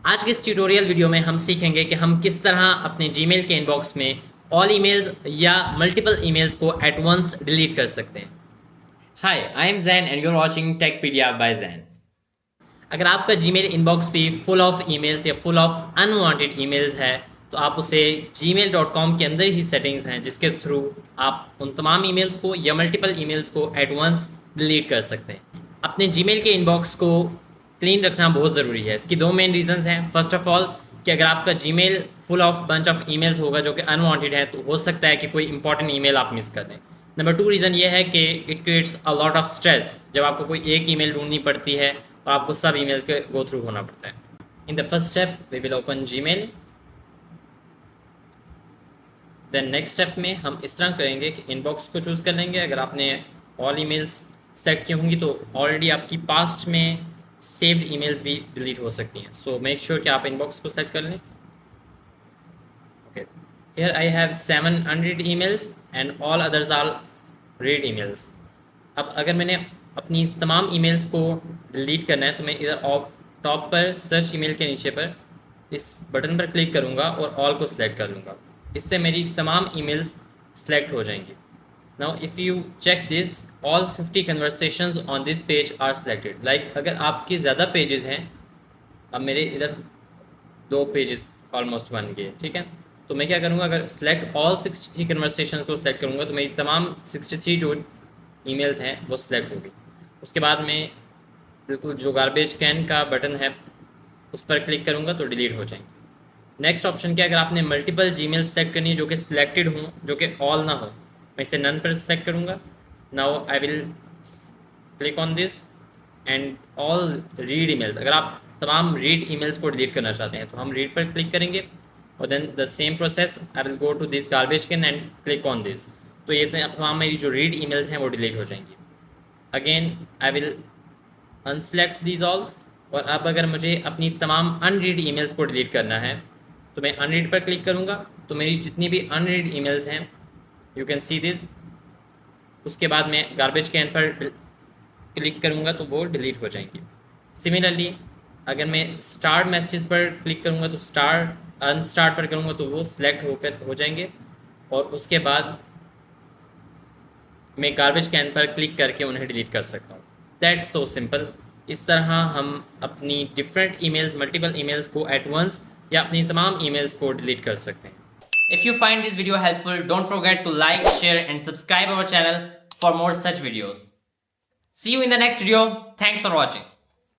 आज के इस ट्यूटोरियल वीडियो में हम सीखेंगे कि हम किस तरह अपने जीमेल के इनबॉक्स में ऑल ईमेल्स या मल्टीपल ईमेल्स को एट वंस डिलीट कर सकते हैं। Hi, I am Zain and you're watching Techpedia by Zain. अगर आपका जीमेल इनबॉक्स भी फुल ऑफ ईमेल्स या फुल ऑफ अनवांटेड ईमेल्स है तो आप उसे gmail.com के अंदर ही सेटिंग्स हैं जिसके थ्रू आप उन तमाम ईमेल्स को या मल्टीपल ईमेल्स को एट वंस डिलीट कर सकते हैं। अपने जीमेल के इनबॉक्स को क्लीन रखना बहुत ज़रूरी है। इसकी दो मेन रीजंस हैं। फर्स्ट ऑफ ऑल कि अगर आपका Gmail full of bunch of emails होगा जो कि अनवांटेड है तो हो सकता है कि कोई इंपॉर्टेंट ईमेल आप मिस कर दें। नंबर टू रीज़न ये है कि it creates a lot of stress जब आपको कोई एक ईमेल ढूंढनी पड़ती है और आपको सब ईमेल्स के गो थ्रू होना पड़ता है। In the first step we will open Gmail. Then next step में हम इस तरह करेंगे कि इनबॉक्स को चूज़ कर लेंगे। अगर आपने ऑल ईमेल्स सेलेक्ट की होंगी तो ऑलरेडी आपकी पास्ट में सेव्ड ईमेल्स भी डिलीट हो सकती हैं। सो मेक श्योर कि आप इनबॉक्स को सेलेक्ट कर लें। Okay, here I have 700 emails and all others are read emails. अब अगर मैंने अपनी तमाम ईमेल्स को डिलीट करना है तो मैं इधर टॉप पर सर्च ईमेल के नीचे पर इस बटन पर क्लिक करूँगा और ऑल को सिलेक्ट कर लूँगा। इससे मेरी तमाम ईमेल्स सेलेक्ट हो जाएंगी। Now if you check this, all 50 conversations on this page are selected. Like अगर आपके ज़्यादा पेजेस हैं, अब मेरे इधर 2 पेजेस ऑलमोस्ट बन गए, ठीक है। तो मैं क्या करूँगा, अगर सेलेक्ट ऑल 63 कन्वर्सेशंस को सिलेक्ट करूँगा तो मेरी तमाम 63 जो ईमेल्स हैं वो सिलेक्ट होगी। उसके बाद मैं बिल्कुल जो गार्बेज कैन का बटन है उस पर क्लिक करूँगा तो डिलीट हो जाएंगे। नेक्स्ट ऑप्शन क्या, अगर आपने मल्टीपल जीमेल सेलेक्ट करनी है जो कि सिलेक्टेड हों, जो कि ऑल ना हो, मैं इसे नन पर सेलेक्ट करूँगा। Now I will click on this and all read emails. अगर आप तमाम रीड ईमेल्स को डिलीट करना चाहते हैं तो हम रीड पर क्लिक करेंगे और then the same process I will go to this garbage can and click on this. तो ये तमाम मेरी जो रीड ईमेल्स हैं वो डिलीट हो जाएंगी। Again I will unselect this all. और अब अगर मुझे अपनी तमाम अनरीड ईमेल्स को डिलीट करना है तो मैं अनरीड पर क्लिक करूँगा तो मेरी जितनी भी अनरीड ईमेल्स हैं यू कैन सी दिस। उसके बाद मैं गार्बेज कैन पर क्लिक करूँगा तो वो डिलीट हो जाएंगी। सिमिलरली अगर मैं स्टार्ट मैसेजेस पर क्लिक करूँगा तो अनस्टार्ट पर करूँगा तो वो सिलेक्ट होकर हो जाएंगे और उसके बाद मैं गार्बेज कैन पर क्लिक करके उन्हें डिलीट कर सकता हूँ। That's so simple. इस तरह हम अपनी डिफरेंट ईमेल्स, मल्टीपल ईमेल्स को एट वंस या अपनी तमाम ईमेल्स को डिलीट कर सकते हैं। If you find this video helpful, don't forget to like, share and subscribe our channel for more such videos. See you in the next video. Thanks for watching.